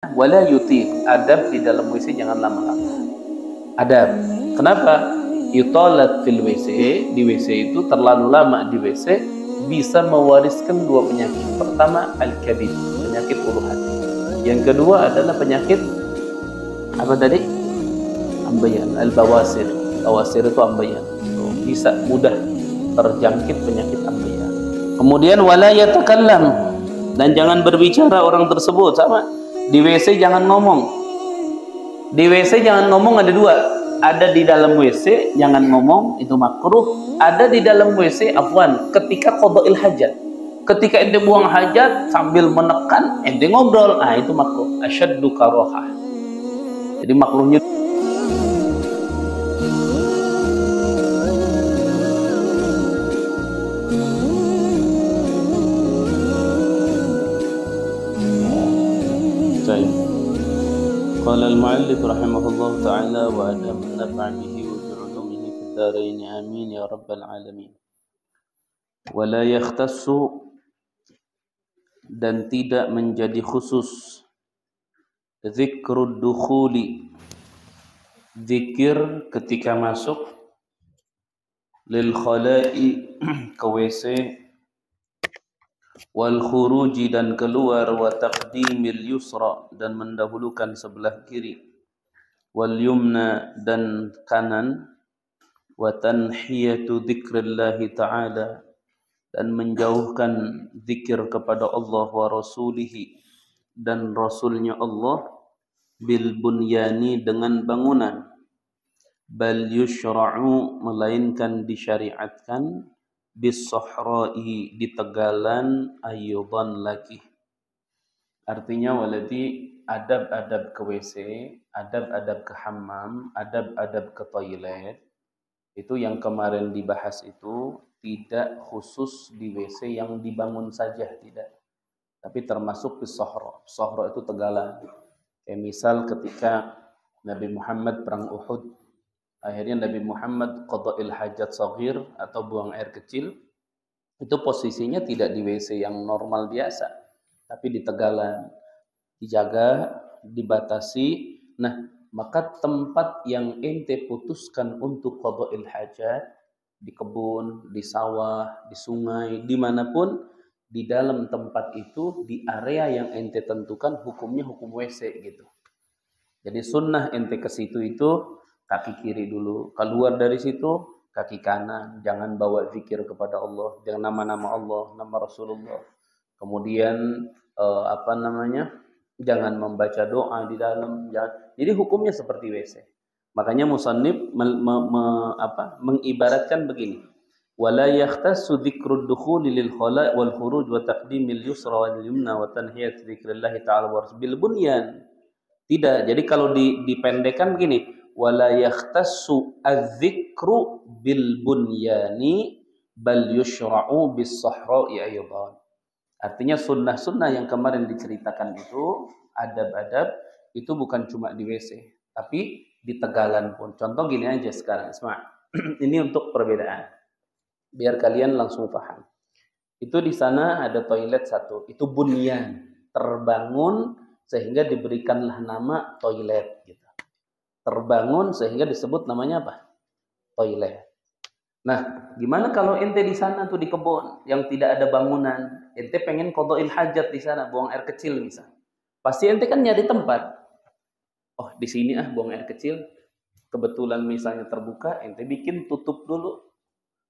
Wala yuti, adab di dalam WC jangan lama-lama. Adab. Kenapa? Yutalat fil WC, di WC itu terlalu lama di WC bisa mewariskan dua penyakit. Pertama al-kabid, penyakit ulu hati. Yang kedua adalah penyakit apa tadi? Ambeien, al-bawasir. Bawasir itu ambeien. Bisa mudah terjangkit penyakit ambeien. Kemudian wala yatakallam, dan jangan berbicara orang tersebut. Sama di WC jangan ngomong. Di WC jangan ngomong ada dua. Ada di dalam WC jangan ngomong, itu makruh. Ada di dalam WC afwan ketika qada'il hajat. Ketika ente buang hajat sambil menekan ente ngobrol, itu makruh. Asyaddu karohah. Jadi makruhnya قال المؤلف رحمه الله تعالى وأدام النفع به وبعلومه في الدارين آمين يا رب العالمين. ولا يختص, dan tidak menjadi khusus, zikrud dukhuli, zikir ketika masuk, lil khala'i, ke WC, wal khuruji, dan keluar, wa taqdimil yusra, dan mendahulukan sebelah kiri, wal yumna, dan kanan, wa tanhiyatu dzikrillahi ta'ala, dan menjauhkan zikir kepada Allah wa rasulihi, dan rasulnya Allah, bil bunyani, dengan bangunan, bal yushra'u, melainkan disyariatkan, bis sahra'i, di tegalan, ayyudan lagi. Artinya waladi adab-adab ke WC, adab-adab ke hammam, adab-adab ke toilet, itu yang kemarin dibahas itu tidak khusus di WC yang dibangun saja, tidak, tapi termasuk bis sahra. Sahra itu tegalan. Kayak misal ketika Nabi Muhammad perang Uhud, akhirnya Nabi Muhammad qada'il hajat saghir atau buang air kecil, itu posisinya tidak di WC yang normal biasa, tapi di tegalan, dijaga, dibatasi. Nah, maka tempat yang ente putuskan untuk qada'il hajat, di kebun, di sawah, di sungai, dimanapun, di dalam tempat itu, di area yang ente tentukan, hukumnya hukum WC gitu. Jadi sunnah ente ke situ itu kaki kiri dulu, keluar dari situ kaki kanan, jangan bawa zikir kepada Allah, jangan nama-nama Allah, nama Rasulullah. Kemudian jangan membaca doa di dalam. Jadi hukumnya seperti WC. Makanya musannif mengibaratkan begini. Wala yakhtassu dzikrud dukhuli lil khala' wal khuruj wa taqdimil yusra wal yumna wa tanhiyat dzikrillah ta'ala wa bil bunyan. Tidak. Jadi kalau dipendekkan begini, wala yakhtassu adz-dzikru bil bunyani bal yushra'u bis sahra'i aydan. Artinya sunnah-sunnah yang kemarin diceritakan itu, adab-adab itu bukan cuma di WC, tapi di tegalan pun. Contoh gini aja sekarang, ini untuk perbedaan, biar kalian langsung paham. Itu di sana ada toilet satu, itu bunyan, terbangun sehingga diberikanlah nama toilet gitu. Terbangun sehingga disebut namanya apa? Toilet. Nah, gimana kalau ente di sana tuh di kebun yang tidak ada bangunan, ente pengen qada'il hajat di sana, buang air kecil misal. Pasti ente kan nyari tempat. Oh, di sini buang air kecil. Kebetulan misalnya terbuka, ente bikin tutup dulu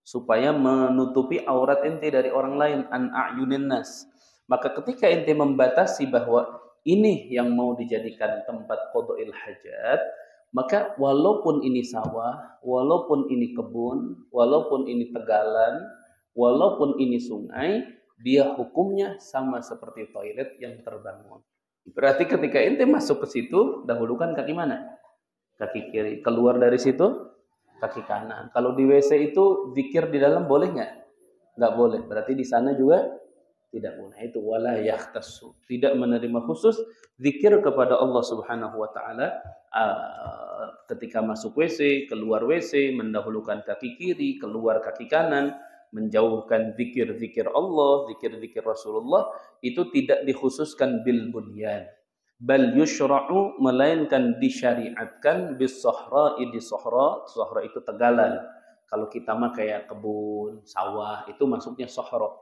supaya menutupi aurat ente dari orang lain, an a'yunin nas. Maka ketika ente membatasi bahwa ini yang mau dijadikan tempat qada'il hajat, maka walaupun ini sawah, walaupun ini kebun, walaupun ini tegalan, walaupun ini sungai, dia hukumnya sama seperti toilet yang terbangun. Berarti ketika ente masuk ke situ, dahulukan kaki mana? Kaki kiri. Keluar dari situ, kaki kanan. Kalau di WC itu zikir di dalam boleh nggak? Nggak boleh. Berarti di sana juga tidak boleh. Itu wala yakhtassu, tidak menerima khusus zikir kepada Allah Subhanahu wa taala ketika masuk WC, keluar WC, mendahulukan kaki kiri, keluar kaki kanan, menjauhkan zikir-zikir Allah, zikir-zikir Rasulullah, itu tidak dikhususkan bil bunyan. bal yushra'u, melainkan disyariatkan bis sahra'i, di sahra. Sahra itu tegalan. Kalau kita mah kayak kebun, sawah, itu masuknya sahra.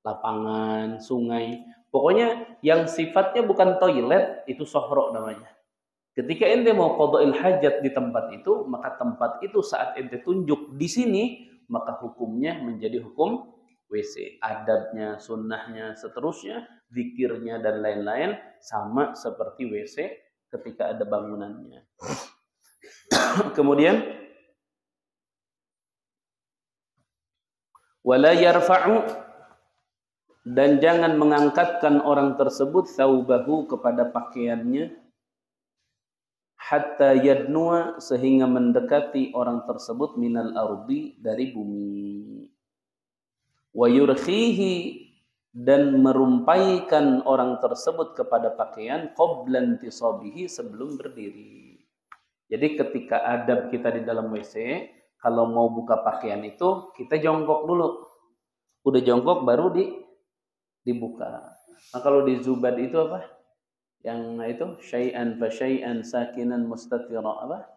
Lapangan, sungai. Pokoknya yang sifatnya bukan toilet, itu sahra namanya. Ketika ente mau qada'il hajat di tempat itu, maka tempat itu saat ente tunjuk di sini, maka hukumnya menjadi hukum WC. Adabnya, sunnahnya, seterusnya, zikirnya dan lain-lain sama seperti WC ketika ada bangunannya. Kemudian wala yarfa'u, dan jangan mengangkatkan orang tersebut thawbahu, kepada pakaiannya, hatta yadnuwa, sehingga mendekati orang tersebut minal ardi, dari bumi. Wa yurkhihi, dan merumpaikan orang tersebut kepada pakaian qablan tisabihi, sebelum berdiri. Jadi ketika adab kita di dalam WC, kalau mau buka pakaian itu kita jongkok dulu. Udah jongkok baru dibuka. Nah kalau di Zubad itu apa? Yang itu syai'an fa syai'an sakinan mustatira, apa?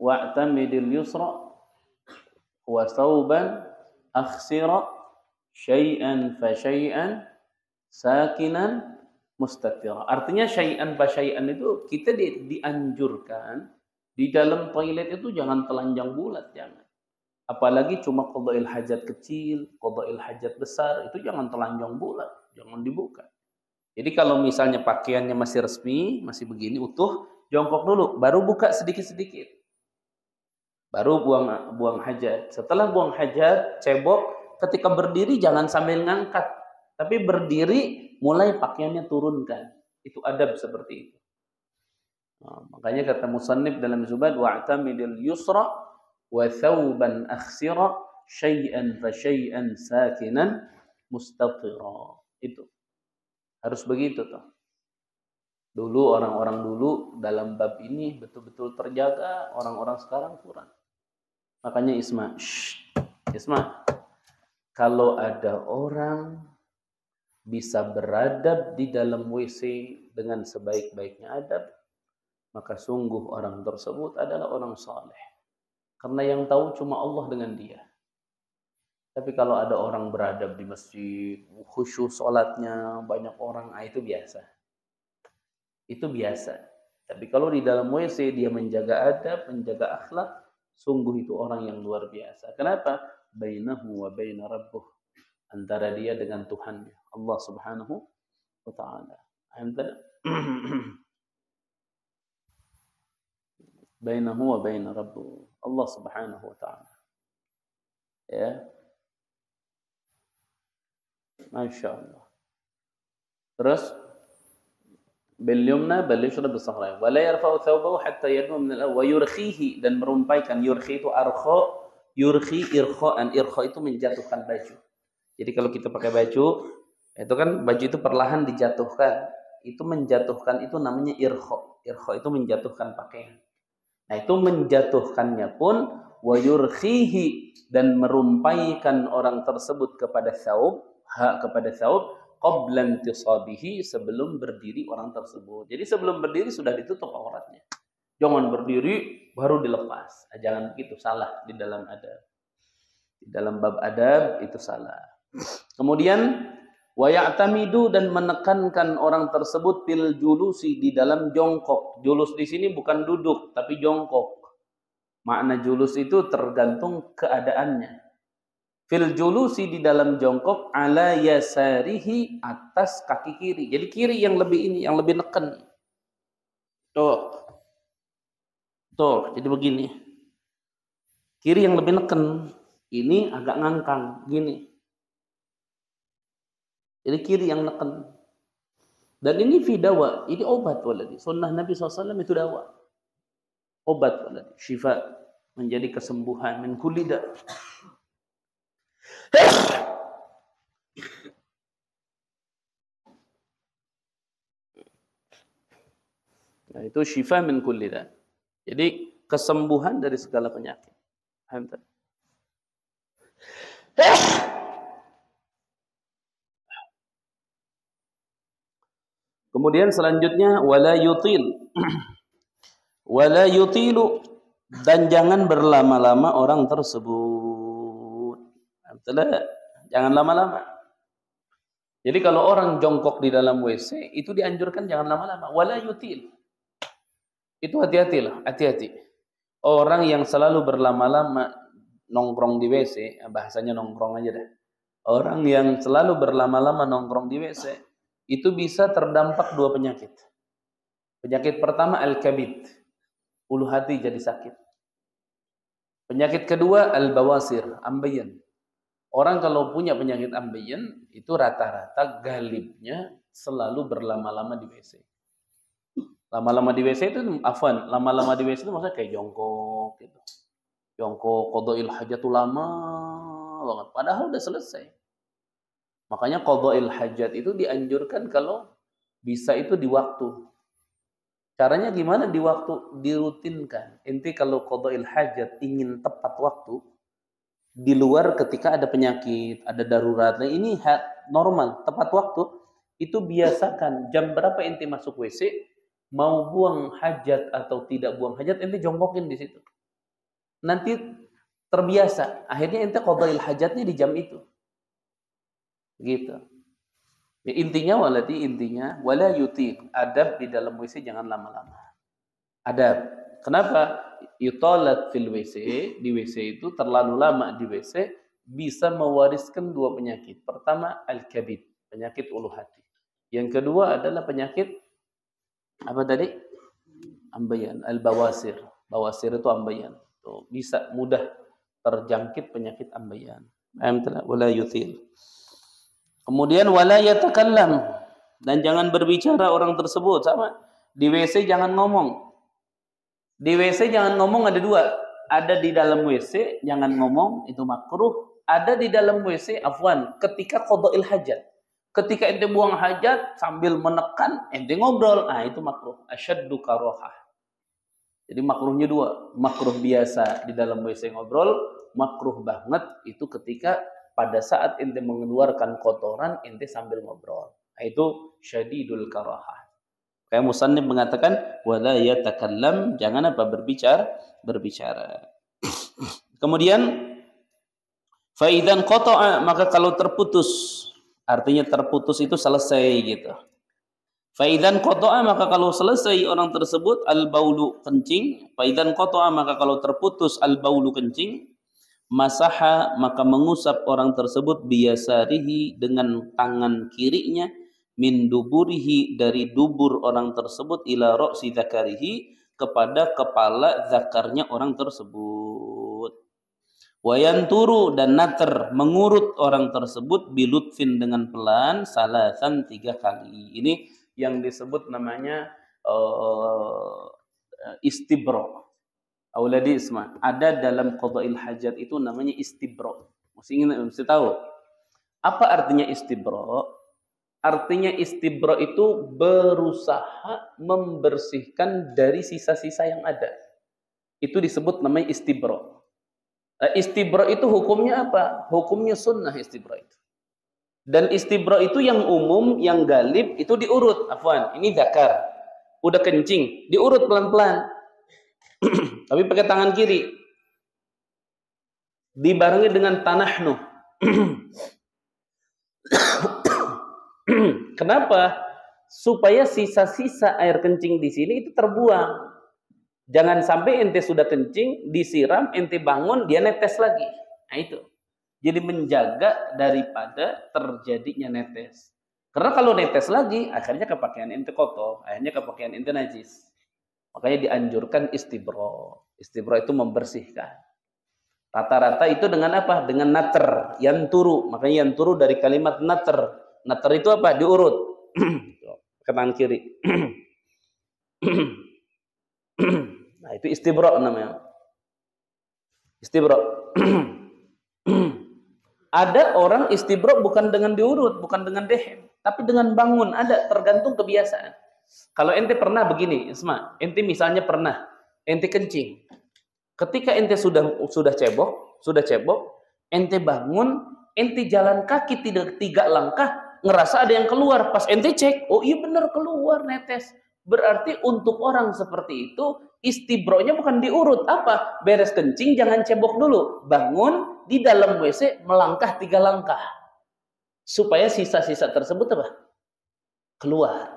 Wa'tamidil yusra wa thawban akhsira syai'an fa syai'an sakinan mustatira. Artinya syai'an fa syai'an itu kita dianjurkan di dalam toilet itu jangan telanjang bulat, jangan. Apalagi cuma qada'il hajat kecil, qada'il hajat besar, itu jangan telanjang bulat, jangan dibuka. Jadi kalau misalnya pakaiannya masih resmi, masih begini utuh, jongkok dulu, baru buka sedikit-sedikit. Baru buang hajat. Setelah buang hajat, cebok, ketika berdiri jangan sambil ngangkat, tapi berdiri mulai pakaiannya turunkan. Itu adab seperti itu. Nah, makanya kata musannif dalam Zubad, wa'tamidil yusra wa thawban akhsira syai'an fa syai'an sakinan mustatira. Itu harus begitu tuh. Dulu orang-orang dulu dalam bab ini betul-betul terjaga, orang-orang sekarang kurang. Makanya Isma, kalau ada orang bisa beradab di dalam WC dengan sebaik-baiknya adab, maka sungguh orang tersebut adalah orang saleh. Karena yang tahu cuma Allah dengan dia. Tapi kalau ada orang beradab di masjid, khusyuk sholatnya, banyak orang, itu biasa. Itu biasa. Tapi kalau di dalam WC dia menjaga adab, menjaga akhlak, sungguh itu orang yang luar biasa. Kenapa? Bainahu wa baina rabbuh. Antara dia dengan Tuhannya, Allah Subhanahu wa ta'ala. Bainahu wa baina rabbuh, Allah Subhanahu wa ta'ala. Ya. Masya Allah. Terus bil yumna bal yushrab bis sahra wa la yarfa'u thawbahu hatta yadnu min al wa yurkhihi, dan merumpaikan. Yurkhi itu arkha, yurkhi irkha'an. Irkha itu menjatuhkan baju. Jadi kalau kita pakai baju, itu kan baju itu perlahan dijatuhkan. Itu menjatuhkan, itu namanya irkha. Irkha itu menjatuhkan pakaian. Nah itu menjatuhkannya pun wa yurkhihi, dan merumpaikan orang tersebut kepada thawb, kepada thawb qabla intisabihi, sebelum berdiri orang tersebut. Jadi sebelum berdiri sudah ditutup auratnya. Jangan berdiri baru dilepas. Jangan begitu, salah di dalam adab. Di dalam bab adab itu salah. Kemudian wa ya'tamidu, dan menekankan orang tersebut fil julusi, di dalam jongkok. Julus di sini bukan duduk tapi jongkok. Makna julus itu tergantung keadaannya. Fil julusi, di dalam jongkok, ala yasarihi, atas kaki kiri. Jadi kiri yang lebih ini, yang lebih neken. Tuh. Tuh, jadi begini. Kiri yang lebih neken. Ini agak ngangkang gini. Jadi kiri yang neken. Dan ini fidawa, ini obat waladi. Sunnah Nabi SAW itu dawa. Obat waladi. Syifa, menjadi kesembuhan min kulli da'. Nah, itu syifa min kulli da'. Jadi kesembuhan dari segala penyakit. Kemudian selanjutnya wala yutil. Wala yutilu, dan jangan berlama-lama orang tersebut. Betul? Jangan lama-lama. Jadi kalau orang jongkok di dalam WC itu dianjurkan jangan lama-lama. Wala yutil. Itu hati-hatilah, hati-hati. Orang yang selalu berlama-lama nongkrong di WC, bahasanya nongkrong aja deh. Orang yang selalu berlama-lama nongkrong di WC itu bisa terdampak dua penyakit. Penyakit pertama al-kabid, ulu hati jadi sakit. Penyakit kedua al-bawasir, ambeien. Orang kalau punya penyakit ambeien itu rata-rata galibnya selalu berlama-lama di WC. Lama-lama di WC itu afwan, lama-lama di WC itu maksudnya kayak jongkok gitu. Jongkok qadha'il hajat itu lama banget padahal udah selesai. Makanya qadha'il hajat itu dianjurkan kalau bisa itu di waktu. Caranya gimana di waktu? Dirutinkan. Inti kalau qadha'il hajat ingin tepat waktu di luar ketika ada penyakit, ada darurat. Nah, ini normal, tepat waktu itu biasakan jam berapa inti masuk WC. Mau buang hajat atau tidak buang hajat, ente jongkokin di situ. Nanti terbiasa. Akhirnya ente qadha'il hajatnya di jam itu. Gitu. Ya, intinya wala yutil. Adab di dalam WC jangan lama-lama. Adab. Kenapa? Yutalat fil WC, di WC itu terlalu lama di WC bisa mewariskan dua penyakit. Pertama al-kabid, penyakit ulu hati. Yang kedua adalah penyakit apa tadi? Ambeien, al-bawasir. Bawasir itu ambeien. Tuh, bisa mudah terjangkit penyakit ambeien. Wala yutil. Kemudian wala yatakallam, dan jangan berbicara orang tersebut. Sama. Di WC jangan ngomong. Di WC jangan ngomong ada dua. Ada di dalam WC jangan ngomong, itu makruh. Ada di dalam WC afwan ketika qadha'il hajat. Ketika ente buang hajat sambil menekan, ente ngobrol. Nah, itu makruh. Asyaddu karohah. Jadi makruhnya dua. Makruh biasa di dalam WC ngobrol. Makruh banget itu ketika pada saat ente mengeluarkan kotoran, ente sambil ngobrol. Nah, itu syadidul karohah. Kayak musannif mengatakan, wala yatakallam, jangan apa berbicara. Kemudian, faidan qata'a, maka kalau terputus, artinya terputus itu selesai gitu. Faidan qata'a, maka kalau selesai orang tersebut al-baulu kencing, faidan qata'a, maka kalau terputus al-baulu kencing, masaha, maka mengusap orang tersebut biyasarihi dengan tangan kirinya, min duburihi, dari dubur orang tersebut, ila ra'si dzakarihi, kepada kepala zakarnya orang tersebut. Wayanturu, dan nater, mengurut orang tersebut, bilutfin, dengan pelan, salasan, 3 kali. Ini yang disebut namanya istibro. Auladi isma. Ada dalam qadha'il hajat itu namanya istibro. Mesti tahu. Apa artinya istibro? Artinya istibro itu berusaha membersihkan dari sisa-sisa yang ada. Itu disebut namanya istibro. Istibro itu hukumnya apa? Hukumnya sunnah istibro itu. Dan istibro itu yang umum, yang galib, itu diurut. Afwan, ini zakar. Udah kencing, diurut pelan-pelan. Tapi pakai tangan kiri. Dibarengi dengan tanahnu. Kenapa? Supaya sisa-sisa air kencing di sini itu terbuang. Jangan sampai ente sudah kencing, disiram, ente bangun, dia netes lagi. Nah itu. Jadi menjaga daripada terjadinya netes. Karena kalau netes lagi, akhirnya kepakaian ente kotor, akhirnya kepakaian ente najis. Makanya dianjurkan istibro. Istibro itu membersihkan. Rata-rata itu dengan apa? Dengan nater, yanturu. Makanya yanturu dari kalimat nater. Nater itu apa? Diurut. Ke tangan kiri. Nah, itu istibro namanya. Istibro. Ada orang istibro bukan dengan diurut, bukan dengan dehem, tapi dengan bangun. Ada, tergantung kebiasaan. Kalau ente pernah begini, Isma, ente misalnya pernah, ente kencing. Ketika ente sudah cebok, ente bangun, ente jalan kaki 3 langkah, ngerasa ada yang keluar. Pas ente cek, oh iya bener keluar netes. Berarti untuk orang seperti itu, istibronya bukan diurut. Apa? Beres kencing, jangan cebok dulu. Bangun, di dalam WC, melangkah 3 langkah. Supaya sisa-sisa tersebut apa? Keluar.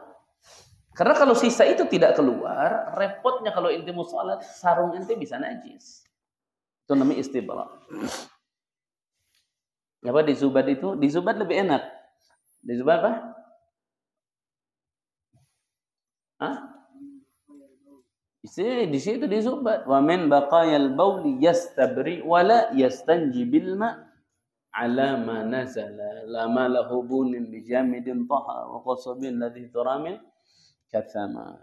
Karena kalau sisa itu tidak keluar, repotnya kalau ente mau sholat, sarung ente bisa najis. Itu namanya istibra. Apa di Zubat itu? Di Zubat lebih enak. Di Zubat apa? Hah? Di situ di Zubat. Wa min baqayal bauli yastabri wala yastanji bil ma ala ma nazala lama lahu bunin bi jamidin taha wa qasabin ladhi turamin katsama.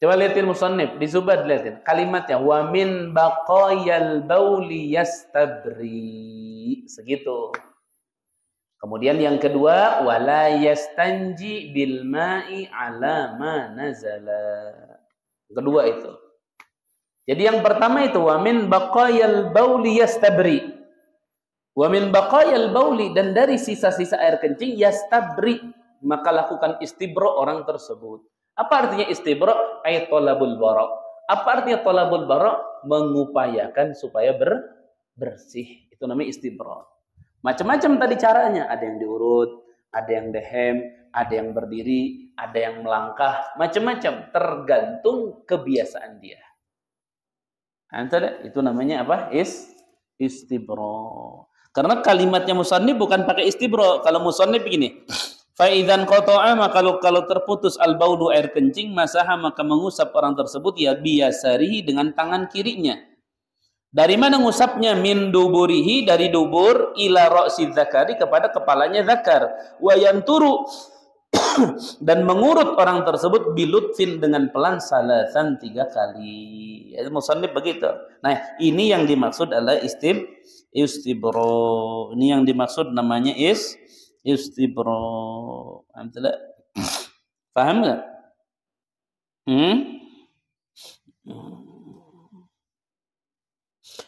Coba lihatin musannif di Zubat, lihatin kalimatnya wa min baqayal bauli yastabri, segitu. Kemudian yang kedua wala yastanji bil ma'i ala ma nazala. Kedua itu. Jadi yang pertama itu wa min baqayal bauli yastabri. Wa min baqayal bauli, dan dari sisa-sisa air kencing yastabri, maka lakukan istibro orang tersebut. Apa artinya istibro? Ay thalabul bara. Apa artinya thalabul bara? Mengupayakan supaya bersih. Itu namanya istibro. Macam-macam tadi caranya. Ada yang diurut, ada yang dehem, ada yang berdiri, ada yang melangkah, macam-macam. Tergantung kebiasaan dia. Itu namanya apa? Istibro. Karena kalimatnya musannif bukan pakai istibro. Kalau musannif begini, fa'idzan qata'a, maka kalau terputus al-baulu, air kencing, masaha, maka mengusap orang tersebut ya biyasarihi, dengan tangan kirinya. Dari mana ngusapnya? Min duburihi, dari dubur, ila ra'si dzakari, kepada kepalanya zakar. Wa yanturu, dan mengurut orang tersebut bilutfin, dengan pelan, salasan, 3 kali. Ya, musannif begitu. Nah, ini yang dimaksud adalah istibro. Ini yang dimaksud namanya istibro. Paham nggak?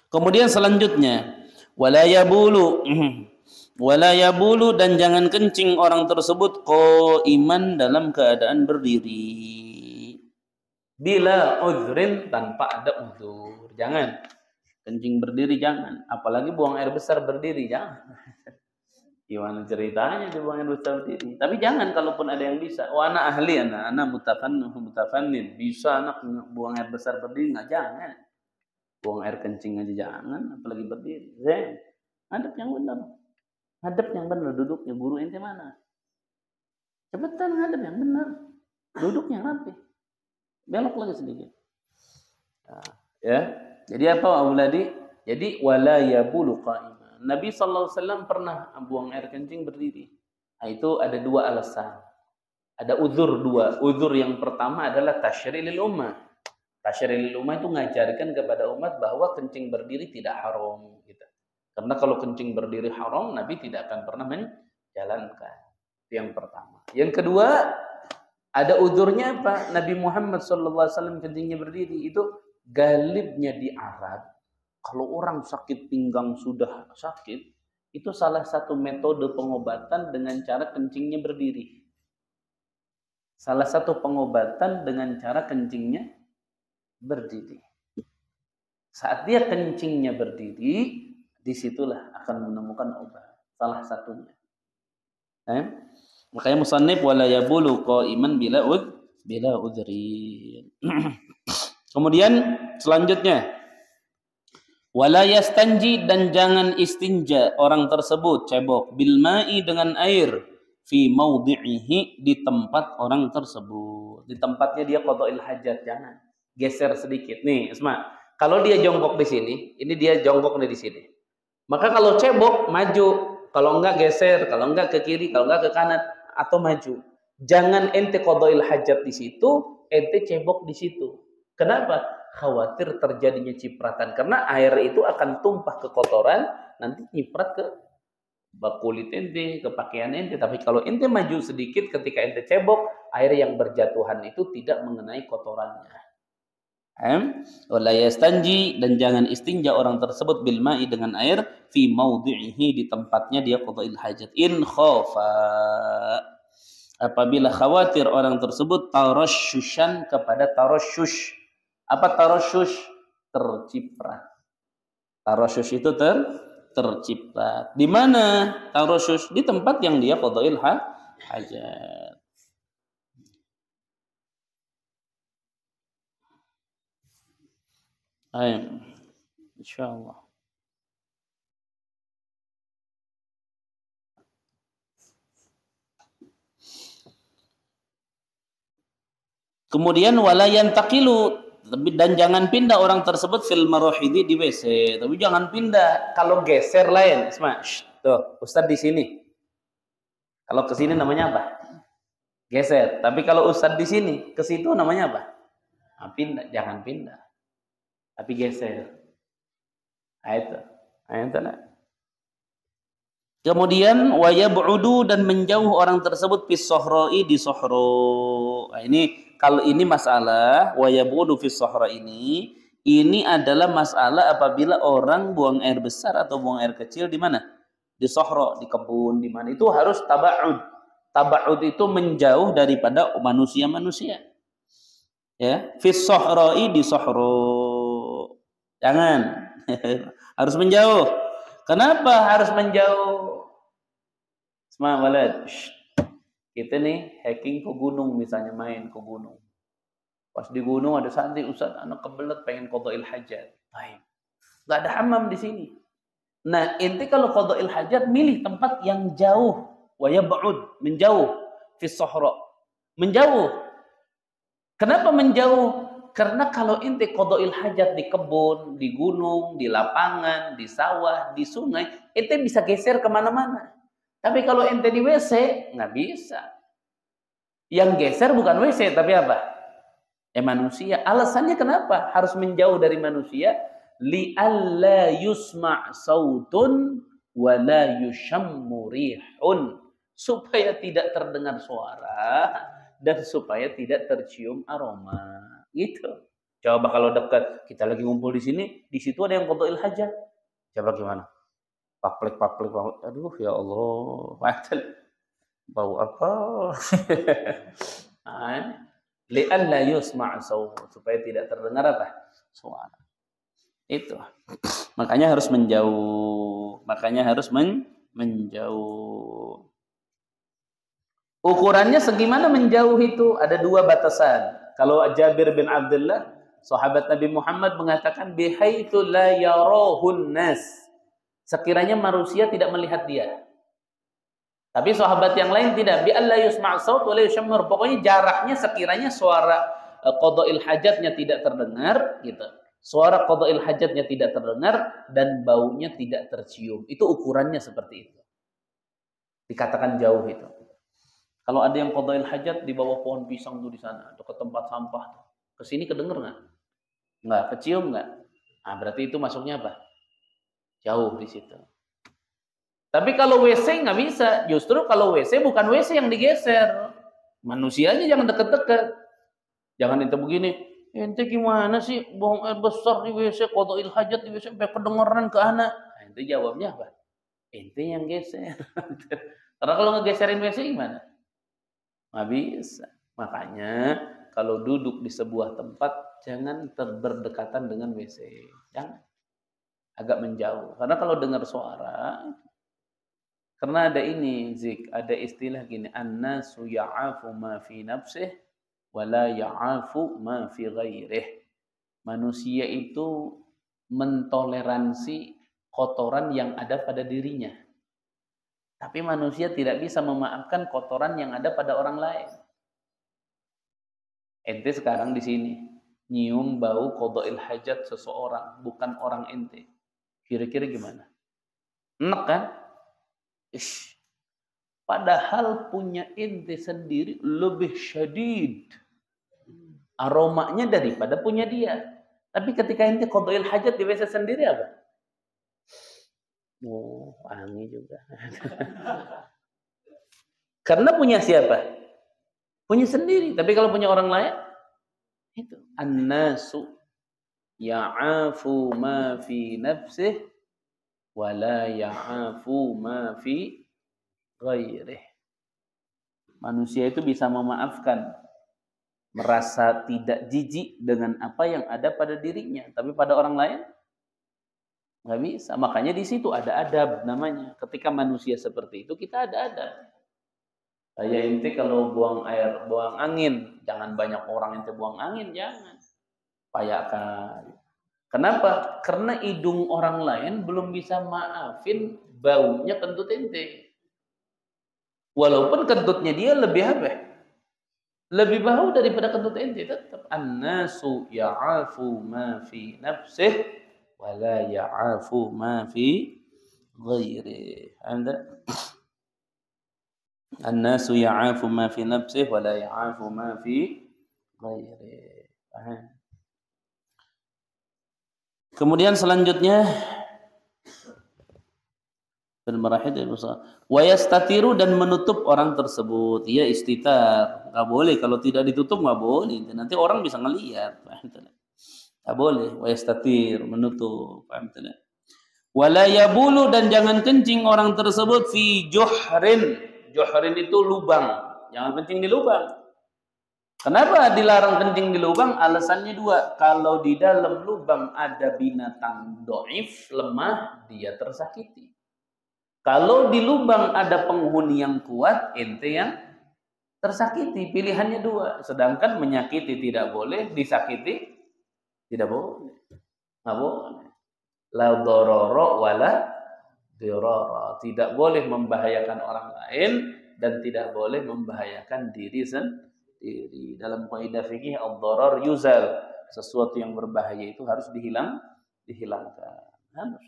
Kemudian selanjutnya wala yabulu, dan jangan kencing orang tersebut qaiman, dalam keadaan berdiri. Bila uzrin, tanpa ada uzur. Jangan kencing berdiri, jangan. Apalagi buang air besar berdiri, jangan. Gimana ceritanya dia buang air besar berdiri? Tapi jangan, kalaupun ada yang bisa. Oh, anak ahli, anak mutafannin, bisa anak buang air besar berdiri, nggak, jangan. Buang air kencing aja jangan, apalagi berdiri. Hadap yang benar. Hadap yang benar, duduknya. Guru ente mana? Cepetan hadap yang benar. Duduknya rapi. Belok lagi sedikit. Nah, ya. Jadi apa auladi? Jadi wala yabulu qa'iman. Nabi SAW pernah buang air kencing berdiri. Nah, itu ada 2 alasan. Ada uzur 2. Uzur yang pertama adalah tasyrilil ummah. Tasyrilil ummah itu ngajarkan kepada umat bahwa kencing berdiri tidak haram, gitu. Karena kalau kencing berdiri haram, Nabi tidak akan pernah menjalankan. Itu yang pertama. Yang kedua, ada uzurnya apa? Nabi Muhammad SAW kencingnya berdiri. Itu galibnya di Arab. Kalau orang sakit pinggang sudah sakit, itu salah satu metode pengobatan dengan cara kencingnya berdiri. Salah satu pengobatan dengan cara kencingnya berdiri. Saat dia kencingnya berdiri, disitulah akan menemukan obat. Salah satunya. Makanya musannif wala yabulu qaiman bila udhrin. Kemudian selanjutnya wala yastanji, dan jangan istinja orang tersebut, cebok, bil ma'i, dengan air, fi maudhi'ihi, di tempat orang tersebut. Di tempatnya dia qada'il hajat, jangan. Geser sedikit. Nih, Isma, kalau dia jongkok di sini, ini dia jongkok nih di sini. Maka kalau cebok, maju. Kalau enggak geser, kalau enggak ke kiri, kalau enggak ke kanan, atau maju. Jangan ente qada'il hajat di situ, ente cebok di situ. Kenapa? Khawatir terjadinya cipratan. Karena air itu akan tumpah ke kotoran, nanti nyiprat ke kulit ente, ke pakaian ente. Tapi kalau ente maju sedikit ketika ente cebok, air yang berjatuhan itu tidak mengenai kotorannya. Wala yastanji, dan jangan istinja orang tersebut bil ma'i dengan air fi maudhi'ihi, di tempatnya dia qada'il hajat. In khafa, apabila khawatir orang tersebut tarasyushan, kepada tarasyush. Apa tarasyush? Terciprat. Tarasyush itu terciprat. Di mana tarasyush? Di tempat yang dia qada'il hajat. Ayo, insyaallah. Kemudian wala yantaqilu, dan jangan pindah orang tersebut fil marahidi, di WC. Tapi jangan pindah. Kalau geser lain. Tuh, Ustadz di sini. Kalau ke sini namanya apa? Geser. Tapi kalau Ustadz di sini, ke situ namanya apa? Nah, pindah, jangan pindah. Tapi geser. Itu. Kemudian wayab'udu, dan menjauh orang tersebut fis sohra'i, di sohro. Nah, ini kalau ini masalah wayab'udu fis sohra, ini adalah masalah apabila orang buang air besar atau buang air kecil di mana? Di sohro, di kebun, di mana. Itu harus taba'ud. Taba'ud itu menjauh daripada manusia-manusia. Ya, fis sohra'i, di sohro. Jangan. Harus menjauh. Kenapa harus menjauh? Semua walad. Kita nih hiking ke gunung, misalnya main ke gunung. Pas di gunung ada santri, Ustaz, anak kebelet pengen qada'il hajat. Baik. Enggak ada hammam di sini. Nah, inti kalau qada'il hajat milih tempat yang jauh, wa yab'ud, menjauh, fi sohra. Menjauh. Kenapa menjauh? Karena kalau inti qada'il hajat di kebun, di gunung, di lapangan, di sawah, di sungai, inti bisa geser kemana-mana. Tapi kalau inti di WC, nggak bisa. Yang geser bukan WC, tapi apa? Manusia. Alasannya kenapa harus menjauh dari manusia? Li'alla yusma' sautun wa la yushammu rihun. Supaya tidak terdengar suara dan supaya tidak tercium aroma. Gitu. Coba kalau dekat, kita lagi ngumpul di sini, di situ ada yang qada'il hajat. Coba gimana? Paklek. Aduh, ya Allah. Bau apa? Li'alla yusma' saut, supaya tidak terdengar apa? Suara. Itu. Makanya harus menjauh. Menjauh. Ukurannya segimana menjauh itu? Ada dua batasan. Kalau Jabir bin Abdullah, sahabat Nabi Muhammad, mengatakan bihaitsu la yarahun nas, sekiranya manusia tidak melihat dia. Tapi sahabat yang lain tidak, bi alla yusma' saut wa la yushammur. Pokoknya jaraknya sekiranya suara qada'il hajatnya tidak terdengar gitu. Suara qada'il hajatnya tidak terdengar dan baunya tidak tercium. Itu ukurannya seperti itu. Dikatakan jauh itu. Kalau ada yang qada'il hajat di bawah pohon pisang tuh di sana, atau ke tempat sampah tuh. Ke sini kedenger nggak? Nggak, kecium nggak? Nah, berarti itu masuknya apa? Jauh di situ. Tapi kalau WC nggak bisa. Justru kalau WC bukan WC yang digeser. Manusia aja jangan deket-deket. Jangan ente begini. Ente gimana sih buang air besar di WC, qada'il hajat di WC sampai kedengeran ke anak? Nah, ente jawabnya apa? Ente yang geser. Karena kalau ngegeserin WC gimana? Nggak bisa. Makanya kalau duduk di sebuah tempat jangan berdekatan dengan WC. Jangan. Agak menjauh. Karena kalau dengar suara, karena ada ini, Zik, ada istilah gini, an-nasu ya'afu ma fi nafsih wa la ya'afu ma fi ghairih. Manusia itu mentoleransi kotoran yang ada pada dirinya. Tapi manusia tidak bisa memaafkan kotoran yang ada pada orang lain. Ente sekarang di sini nyium bau qada'il hajat seseorang, bukan orang ente. Kira-kira gimana? Enak kan? Ish. Padahal punya ente sendiri lebih syadid aromanya daripada punya dia. Tapi ketika ente qada'il hajat di WC sendiri apa? Oh, wangi juga. Karena punya siapa? Punya sendiri. Tapi kalau punya orang lain, itu an-nasu ya'afu ma fi nafsih wa la ya'afu ma fi ghairih. Manusia itu bisa memaafkan, merasa tidak jijik dengan apa yang ada pada dirinya, tapi pada orang lain nggak bisa. Makanya di situ ada adab namanya. Ketika manusia seperti itu, kita ada adab. Kayak ente kalau buang air, buang angin, jangan banyak orang ente buang angin, jangan. Payakan. Kenapa? Karena hidung orang lain belum bisa maafin baunya kentut ente. Walaupun kentutnya dia lebih apa? Lebih bau daripada kentut ente, tetap annasu ya'afu ma fi nafsih wa la ya'afu ma fi ghairihi. Anda An-nasu ya'afu ma fi nafsihi wa la ya'afu ma fi ghairihi. Kemudian selanjutnya wa yastatiru dan menutup orang tersebut. Ya istitar. Enggak boleh kalau tidak ditutup, enggak boleh. Nanti orang bisa ngelihat. Enggak boleh. Wa yastatir, menutup. Paham tidak? Wala yabulu dan jangan kencing orang tersebut fi juhrin. Juhrin itu lubang. Jangan kencing di lubang. Kenapa dilarang kencing di lubang? Alasannya dua. Kalau di dalam lubang ada binatang dhaif, lemah, dia tersakiti. Kalau di lubang ada penghuni yang kuat, ente yang tersakiti. Pilihannya dua. Sedangkan menyakiti tidak boleh, disakiti tidak boleh. Nggak boleh. La dororo wala dirara. Tidak boleh membahayakan orang lain dan tidak boleh membahayakan diri sendiri. Dalam kaidah fikih ad-darar yuzal. Sesuatu yang berbahaya itu harus dihilangkan. Harus.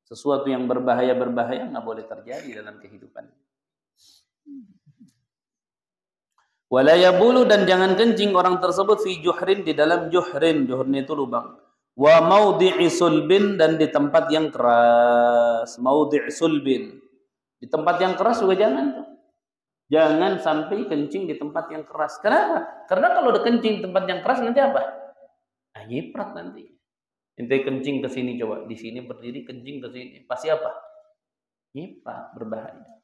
Sesuatu yang berbahaya nggak boleh terjadi dalam kehidupan. Wala yabulu dan jangan kencing orang tersebut fi juhrin di dalam juhrin. Juhrin itu lubang. Wa maudhi'i sulbin dan di tempat yang keras. Maudhi' sulbin. Di tempat yang keras juga jangan tuh. Jangan sampai kencing di tempat yang keras. Kenapa? Karena kalau udah kencing di tempat yang keras nanti apa? Nyiprat nanti. Ente kencing ke sini coba, di sini berdiri kencing ke sini. Pasti apa? Nyiprat, berbahaya.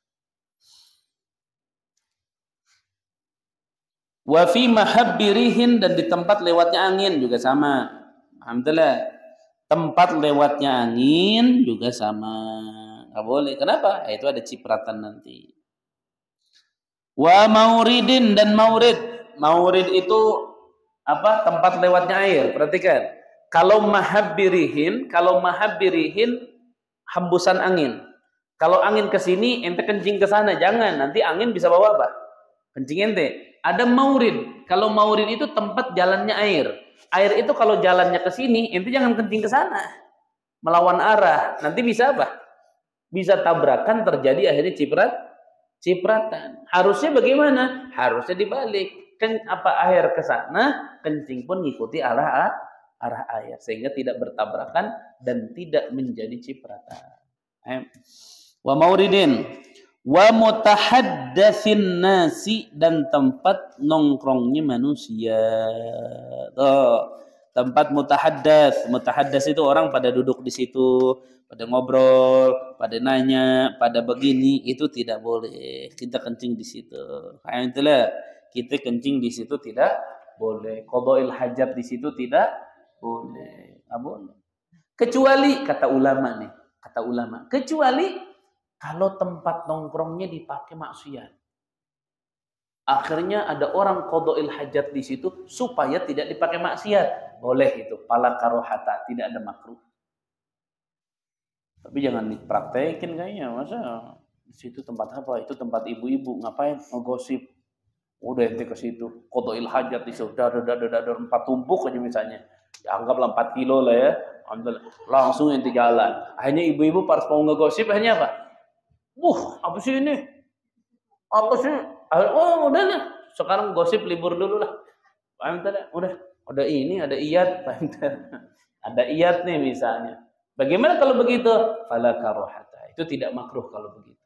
Wa fi mahabbirihin dan di tempat lewatnya angin juga sama. Alhamdulillah. Tempat lewatnya angin juga sama. Nggak boleh. Kenapa? Itu ada cipratan nanti. Wa mauridin dan maurid. Maurid itu apa? Tempat lewatnya air. Perhatikan. Kalau mahabbirihin hembusan angin. Kalau angin ke sini, ente kencing ke sana. Jangan. Nanti angin bisa bawa apa? Kencing ente. Ada maurid. Kalau maurid itu tempat jalannya air. Air itu kalau jalannya ke sini, ente jangan kencing ke sana. Melawan arah. Nanti bisa apa? Bisa tabrakan, terjadi akhirnya cipratan. Harusnya bagaimana? Harusnya dibalik. Air ke sana, kencing pun ngikuti arah air sehingga tidak bertabrakan dan tidak menjadi cipratan. Wa mauridin wa mutahaddatsin nasi dan tempat nongkrongnya manusia. Tempat mutahaddas itu orang pada duduk di situ, pada ngobrol, pada nanya, pada begini, itu tidak boleh. Kita kencing di situ. Kayak itulah, kita kencing di situ tidak boleh. Qada'il hajat di situ tidak boleh. Nggak boleh. Kecuali kata ulama, kecuali kalau tempat nongkrongnya dipakai maksiat. Akhirnya ada orang qada'il hajat di situ supaya tidak dipakai maksiat. Boleh itu, pala karohata, tidak ada makruh. Tapi jangan dipraktekin kayaknya, masa di situ tempat apa? Itu tempat ibu-ibu, ngapain ngegosip? Udah ente ke situ, qada'il hajat di situ, dar 4 tumpuk aja misalnya. Ya, anggaplah 4 kilo lah ya. Langsung ente jalan. Akhirnya ibu-ibu pas mau ngegosip akhirnya apa? Apa sih ini? Apa sih? Oh, udah lah. Sekarang gosip libur dulu lah. Paham tidak? Udah. Ada ini, ada iyat. Paham tidak? Ada iyat nih misalnya. Bagaimana kalau begitu? Fala karohata. Itu tidak makruh kalau begitu.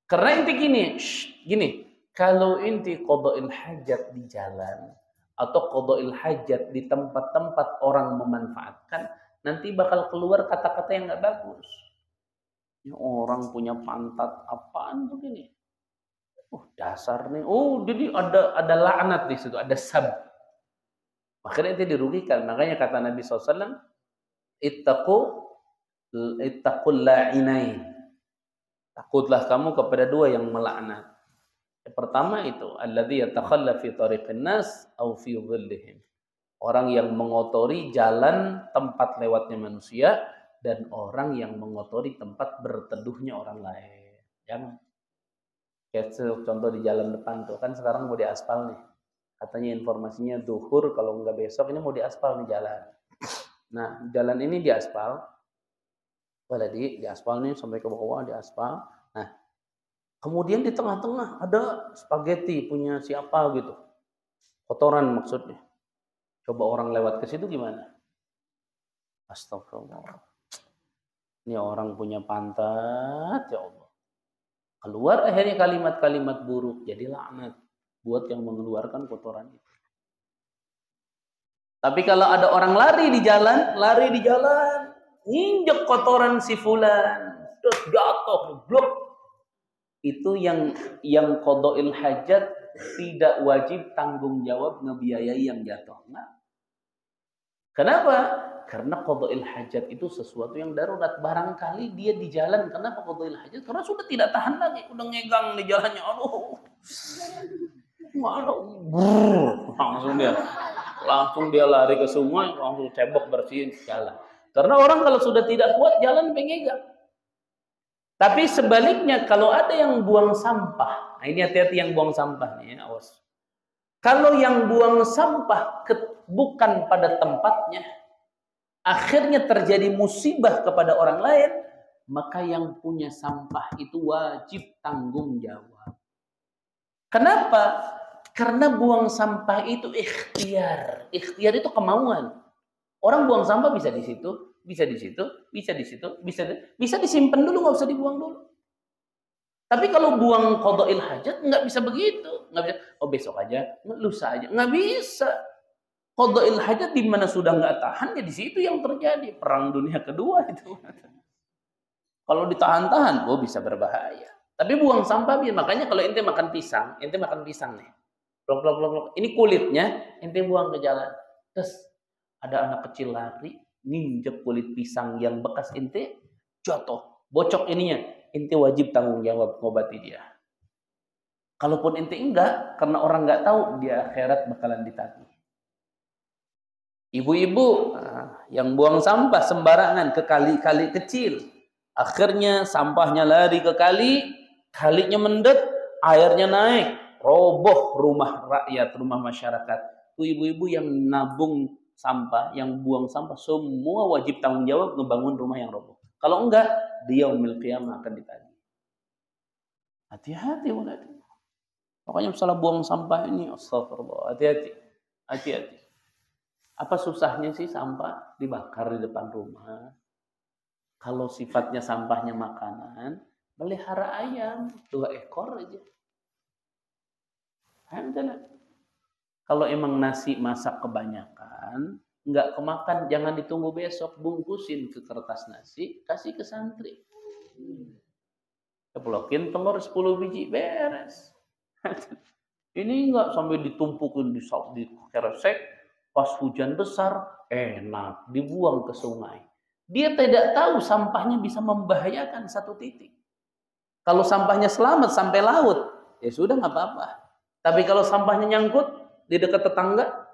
Karena inti gini. Kalau inti qada'il hajat di jalan, atau qada'il hajat di tempat-tempat orang memanfaatkan, nanti bakal keluar kata-kata yang nggak bagus. Ini orang punya pantat apaan begini? Dasar nih. Jadi ada laknat di situ, ada sab. Makanya itu dirugikan. Makanya kata Nabi SAW, ittaqul la'inain. Takutlah kamu kepada dua yang melaknat. Yang pertama itu, alladzi yatakhalla fi tariqin nas aw fi dhillihim. Orang yang mengotori jalan tempat lewatnya manusia dan orang yang mengotori tempat berteduhnya orang lain. Jangan. Kayak contoh di jalan depan tuh, kan sekarang mau diaspal nih. Katanya informasinya zuhur, kalau nggak besok ini mau diaspal nih jalan. Nah, jalan ini diaspal. Diaspal nih sampai ke bawah diaspal. Nah, kemudian di tengah-tengah ada spaghetti punya siapa gitu. Kotoran maksudnya. Coba orang lewat ke situ gimana? Astagfirullah. Ini orang punya pantat, ya Allah. Keluar akhirnya kalimat-kalimat buruk, jadi laknat buat yang mengeluarkan kotoran itu. Tapi kalau ada orang lari di jalan, injek kotoran si fulan, terus jatuh, blok. Itu yang qada'il hajat tidak wajib tanggung jawab ngebiayai yang jatuh. Nah. Kenapa? Karena qada'il hajat itu sesuatu yang darurat. Barangkali dia di jalan, kenapa qada'il hajat? Karena sudah tidak tahan lagi, udah ngegang di jalannya. Langsung dia lari ke sungai, langsung cebok bersihin jalan. Karena orang kalau sudah tidak kuat jalan pengegang. Tapi sebaliknya kalau ada yang buang sampah, nah ini hati-hati yang buang sampah nih, awas. Kalau yang buang sampah bukan pada tempatnya, akhirnya terjadi musibah kepada orang lain, maka yang punya sampah itu wajib tanggung jawab. Kenapa? Karena buang sampah itu ikhtiar. Ikhtiar itu kemauan. Orang buang sampah bisa di situ, bisa di situ, bisa di situ, bisa disimpan dulu, nggak usah dibuang dulu. Tapi kalau buang qada'il hajat nggak bisa begitu, nggak bisa. Besok aja, lusa aja, nggak bisa. Qada'il hajat di mana sudah nggak tahan, ya di situ yang terjadi perang dunia kedua itu. Kalau ditahan-tahan, bisa berbahaya. Tapi buang sampah, makanya kalau ente makan pisang nih, blok. Ini kulitnya, ente buang ke jalan. Terus ada anak kecil lari, nginjek kulit pisang yang bekas ente, jatuh, bocok ininya. Ente wajib tanggung jawab ngobati dia. Kalaupun ente enggak, karena orang nggak tahu, dia akhirat bakalan ditagih. Ibu-ibu yang buang sampah sembarangan ke kali-kali kecil, akhirnya sampahnya lari ke kali, kalinya mendet, airnya naik, roboh rumah rakyat, rumah masyarakat. Itu ibu-ibu yang nabung sampah, yang buang sampah, semua wajib tanggung jawab ngebangun rumah yang roboh. Kalau enggak, dia yaumil qiyamah akan ditagih. Hati-hati, makanya masalah buang sampah ini, astagfirullah, hati-hati. Apa susahnya sih sampah dibakar di depan rumah? Kalau sifatnya sampahnya makanan, pelihara ayam 2 ekor aja. Kalau emang nasi masak kebanyakan, nggak kemakan, jangan ditunggu besok, bungkusin ke kertas nasi, kasih ke santri. Ceplokin telur 10 biji, beres. Ini nggak sampai ditumpukin di keresek, pas hujan besar, enak, dibuang ke sungai. Dia tidak tahu sampahnya bisa membahayakan satu titik. Kalau sampahnya selamat sampai laut, ya sudah nggak apa-apa. Tapi kalau sampahnya nyangkut di dekat tetangga,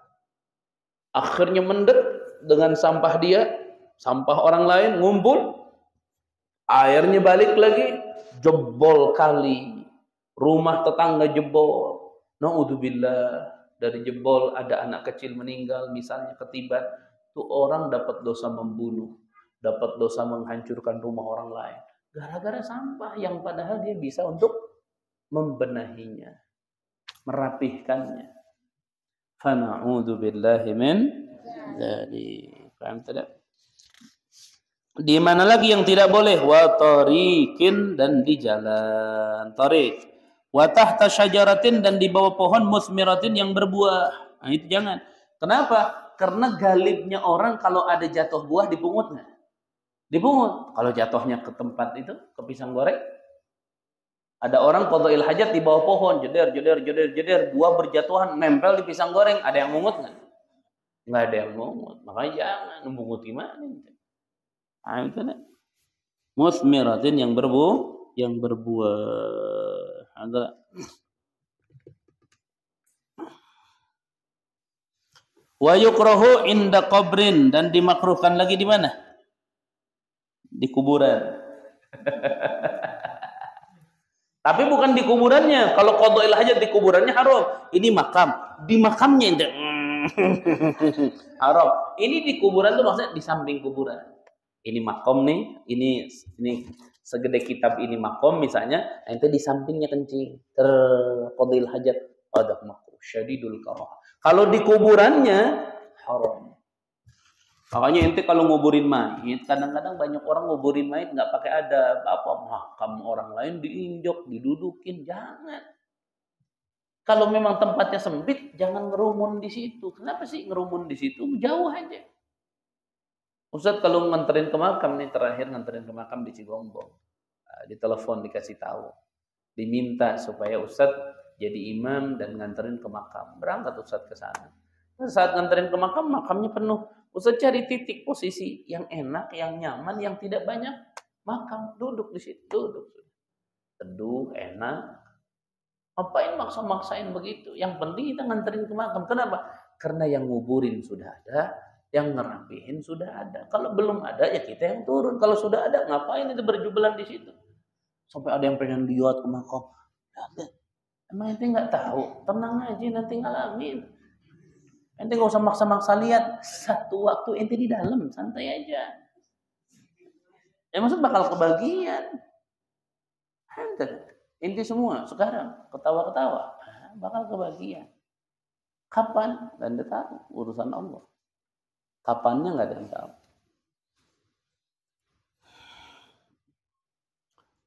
akhirnya mendet dengan sampah dia, sampah orang lain ngumpul, airnya balik lagi, jebol kali, rumah tetangga jebol. Naudzubillah, dari jebol ada anak kecil meninggal, misalnya ketiban, tuh orang dapat dosa membunuh, dapat dosa menghancurkan rumah orang lain, gara-gara sampah yang padahal dia bisa untuk membenahinya, merapihkannya. Fa na'udzubillahi min dzalik. Paham tidak? Di mana lagi yang tidak boleh? Wa tariqin, dan di jalan. Tariq. Wa tahta syajaratin, dan di bawah pohon musmiratin yang berbuah. Nah, itu jangan. Kenapa? Karena galibnya orang kalau ada jatuh buah dipungut nggak? Dipungut. Kalau jatuhnya ke tempat itu, ke pisang goreng, ada orang qadha'il hajat di bawah pohon, jeder, buah berjatuhan, nempel di pisang goreng, ada yang mungut nggak? Nggak ada yang mungut. Makanya jangan mungut gimana? Nah, itu nih. Musmiratin yang berbuah. Ada. Wa yukrahu inda qabrin, dan dimakruhkan lagi di mana? Di kuburan. Tapi bukan di kuburannya. Kalau qadha'il hajat di kuburannya haram. Ini makam. Di makamnya ente. Haram. Ini di kuburan tuh maksudnya di samping kuburan. Ini makom nih. Ini segede kitab ini makom misalnya. Ente di sampingnya kencing. Qadha'il hajat. Ada makruh. Syadidul karah. Kalau di kuburannya haram. Makanya ente kalau nguburin mayit, kadang-kadang banyak orang nguburin mayit nggak pakai adab, apa makam orang lain diinjak, didudukin, jangan. Kalau memang tempatnya sempit, jangan ngerumun di situ. Kenapa sih ngerumun di situ? Jauh aja. Ustaz kalau nganterin ke makam nih, terakhir nganterin ke makam di Cigombong, ditelepon dikasih tahu, diminta supaya Ustaz jadi imam dan nganterin ke makam. Berangkat Ustaz ke sana. Saat nganterin ke makam, makamnya penuh. Ustaz cari titik posisi yang enak, yang nyaman, yang tidak banyak makam. Duduk di situ, duduk. Teduh, enak. Ngapain maksa-maksain begitu? Yang penting kita nganterin ke makam. Kenapa? Karena yang nguburin sudah ada, yang ngerapihin sudah ada. Kalau belum ada, ya kita yang turun. Kalau sudah ada, ngapain itu berjubelan di situ? Sampai ada yang pengen lihat ke makam. Emang ente nggak tahu? Tenang aja, nanti ngalamin. Ente nggak usah maksa-maksa lihat, satu waktu ente di dalam, santai aja. Ya maksud bakal kebagian. Ente semua sekarang ketawa-ketawa, bakal kebagian. Kapan? Dan tahu urusan Allah. Kapannya nggak ada yang tahu.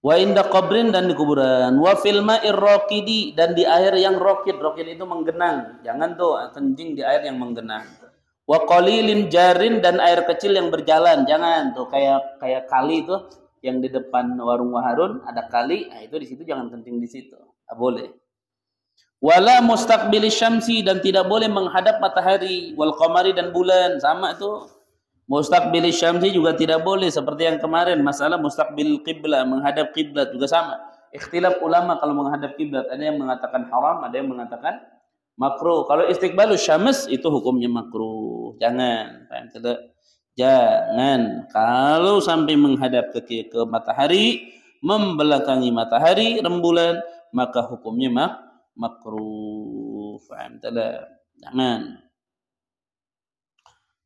Wa inda qabrin, dan di kuburan. Wa fil ma'ir raqidi, dan di air yang raqid. Raqid itu menggenang. Jangan tuh kencing di air yang menggenang. Wa qalilin jarin, dan air kecil yang berjalan. Jangan tuh kayak kali itu yang di depan warung Waharun ada kali. Nah, itu di situ jangan kencing di situ. Enggak boleh. Wala mustaqbil syamsi, dan tidak boleh menghadap matahari, wal qamari, dan bulan. Sama itu. Mustaqbil syamsi juga tidak boleh, seperti yang kemarin masalah mustaqbil qiblah, menghadap kiblat juga sama. Ikhtilaf ulama kalau menghadap kiblat, ada yang mengatakan haram, ada yang mengatakan makruh. Kalau istiqbalus syams itu hukumnya makruh. Jangan, paham tidak? Jangan. Kalau sampai menghadap ke matahari, membelakangi matahari, rembulan, maka hukumnya makruh. Paham tidak? Jangan.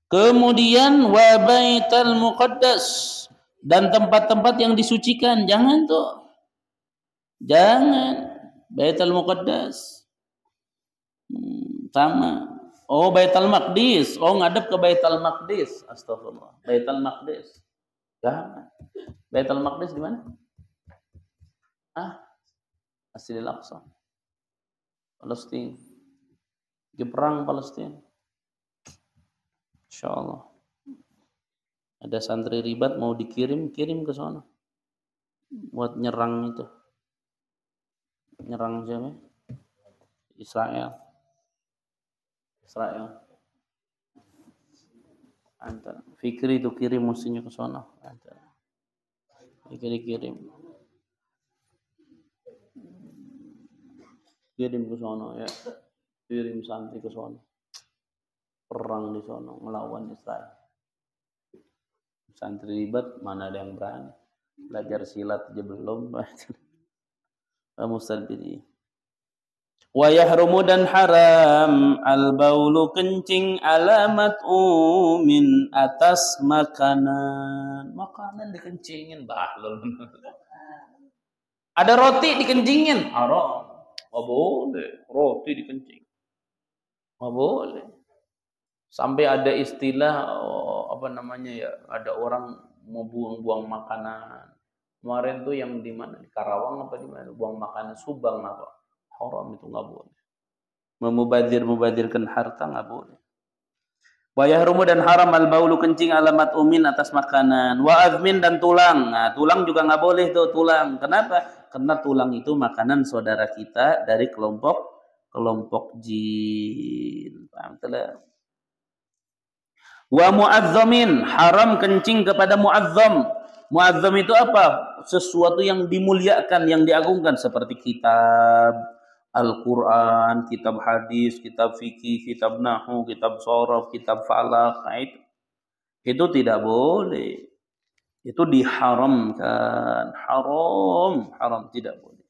Kemudian wa baital muqaddas, dan tempat-tempat yang disucikan, jangan tuh. Jangan. Baital muqaddas. Sama. Oh, Baitul Maqdis. Oh, ngadep ke Baitul Maqdis. Astagfirullah. Baitul Maqdis. Jangan. Baitul Maqdis di mana? Masjidil Aqsa. Palestina. Di perang Palestina. Insyaallah. Ada santri ribat mau kirim ke sana. Buat nyerang itu. Nyerang siapa? Israel. Antar Fikri itu kirim mestinya ke sana. Fikri kirim ke sana ya. Kirim santri ke sana. Perang di sana melawan Israel. Santri ribet, mana ada yang berani. Belajar silat aja belum. Mustadbiri. Wa yahrumu, dan haram al-baulu, kencing, alamat min, atas makanan. Makanan dikencingin, bahlul. Ada roti dikencingin, haram. Nggak boleh, roti dikencing. Nggak boleh. Sampai ada istilah ada orang mau buang-buang makanan. Kemarin tuh yang di mana, di Karawang apa di mana, buang makanan Subang apa. Haram itu, nggak boleh. Memubadirkan harta nggak boleh. Wa yahrumu dan haram al-baulu kencing alamat umin atas makanan. Wa azmin dan tulang. Nah, tulang juga nggak boleh tuh tulang. Kenapa? Karena tulang itu makanan saudara kita dari kelompok jin. Paham telah? Wa mu'azzamin, haram kencing kepada mu'azzam. Mu'azzam itu apa? Sesuatu yang dimuliakan, yang diagungkan seperti kitab Al-Quran, kitab hadis, kitab fikih, kitab nahu, kitab sorof, kitab falak, nah itu tidak boleh. Itu diharamkan. Haram, tidak boleh.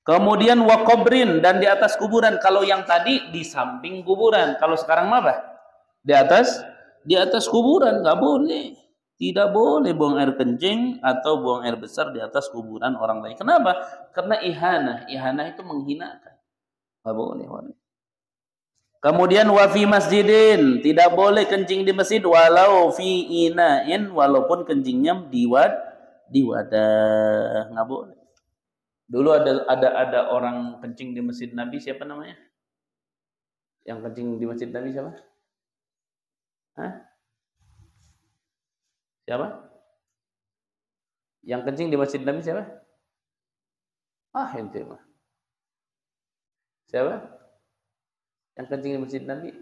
Kemudian wa qabrin, dan di atas kuburan. Kalau yang tadi di samping kuburan, kalau sekarang apa? Di atas kuburan, nggak boleh. Tidak boleh buang air kencing atau buang air besar di atas kuburan orang lain. Kenapa? Karena ihanah itu menghinakan. Nggak boleh. Kemudian wa fi masjidin, tidak boleh kencing di masjid walau fi ina'in, walaupun kencingnya di wadah, nggak boleh. Dulu ada orang kencing di masjid Nabi, siapa namanya? Yang kencing di masjid Nabi siapa? Hah? Siapa? Yang kencing di masjid Nabi siapa? Ente mah. Siapa? Yang kencing di masjid Nabi?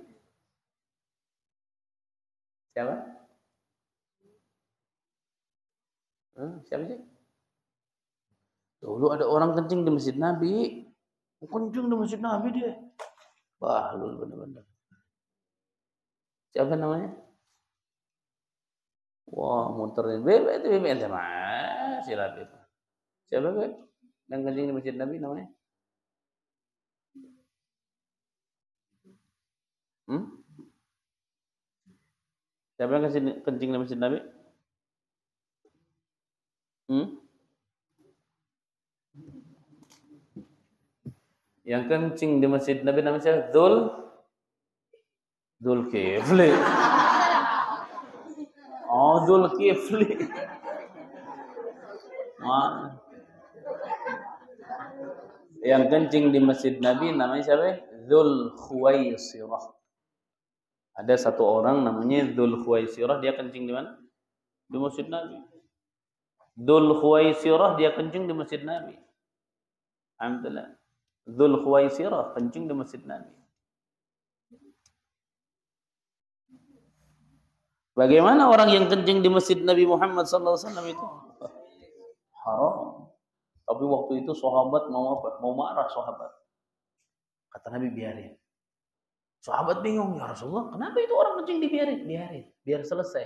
Siapa? Siapa sih? Dulu ada orang kencing di masjid Nabi. Kencing di masjid Nabi dia. Wah, lu bener-bener. Siapa namanya? Wah, muterin bebek ente mah sila bebek. Siapa bebek? Yang kencing di masjid Nabi namanya? Siapa yang kencing di masjid Nabi? Yang kencing di masjid Nabi namanya siapa? Zulkifli. Oh, Zulkifli. Yang kencing di masjid Nabi namanya siapa? Dzulkhuwaisirah. Ada satu orang namanya Dzulkhuwaisirah, dia kencing di mana? Di masjid Nabi. Dzulkhuwaisirah dia kencing di masjid Nabi. Alhamdulillah. Dzulkhuwaisirah kencing di masjid Nabi. Bagaimana orang yang kencing di masjid Nabi Muhammad SAW itu? Haram. Tapi waktu itu sahabat mau apa? Mau marah sahabat. Kata Nabi biarin. Sahabat bingung, ya Rasulullah, kenapa itu orang kencing dibiarin? Biar selesai.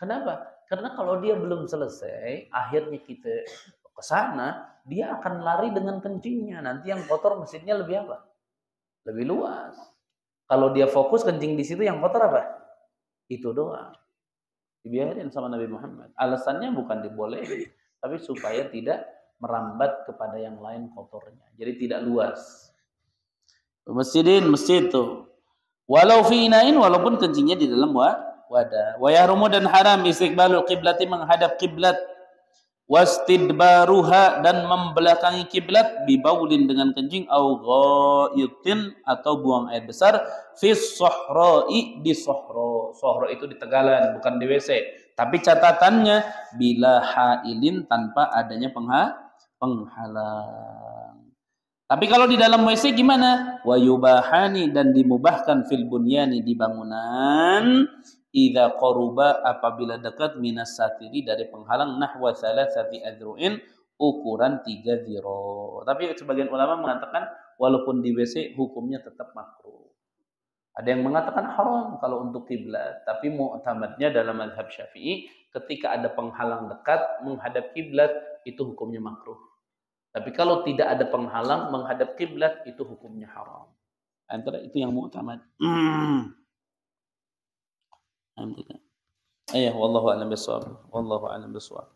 Kenapa? Karena kalau dia belum selesai, akhirnya kita ke sana, dia akan lari dengan kencingnya. Nanti yang kotor masjidnya lebih apa? Lebih luas. Kalau dia fokus kencing di situ, yang kotor apa? Itu doang. Dibiarin sama Nabi Muhammad. Alasannya bukan dibolehin, tapi supaya tidak merambat kepada yang lain kotornya. Jadi tidak luas. Masjid tuh. Walau fi inain, walaupun kencingnya di dalam wadah. Wa yahrumu dan haram istiqbalul qiblati, menghadap kiblat. Wastidbaruha, dan membelakangi kiblat, bibaulin dengan kencing, au ghaitin, atau buang air besar, fis sohra'i, di sohro. Sohro itu di tegalan, bukan di WC. Tapi catatannya bila hailin, tanpa adanya penghalang. Tapi kalau di dalam WC gimana? Wa yubahani, dan dimubahkan fil bunyani, di bangunan, idza qaruba, apabila dekat, minas satiri, dari penghalang, nahwa salasati adzru'in, ukuran 3 ziro. Tapi sebagian ulama mengatakan walaupun di WC hukumnya tetap makruh. Ada yang mengatakan haram kalau untuk kiblat, tapi mu'tamadnya dalam mazhab Syafi'i, ketika ada penghalang dekat menghadap kiblat itu hukumnya makruh. Tapi kalau tidak ada penghalang menghadap kiblat itu hukumnya haram. Antara itu yang mu'tamad. Alhamdulillah. Wallahu a'lam bishawab. Wallahu a'lam bishawab.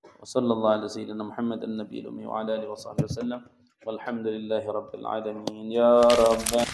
Wa sallallahu ala sayyidina Muhammad an-nabiyil ummi wa ala alihi wa sahbihi wasallam. Walhamdulillahi rabbil alamin. Ya rabbana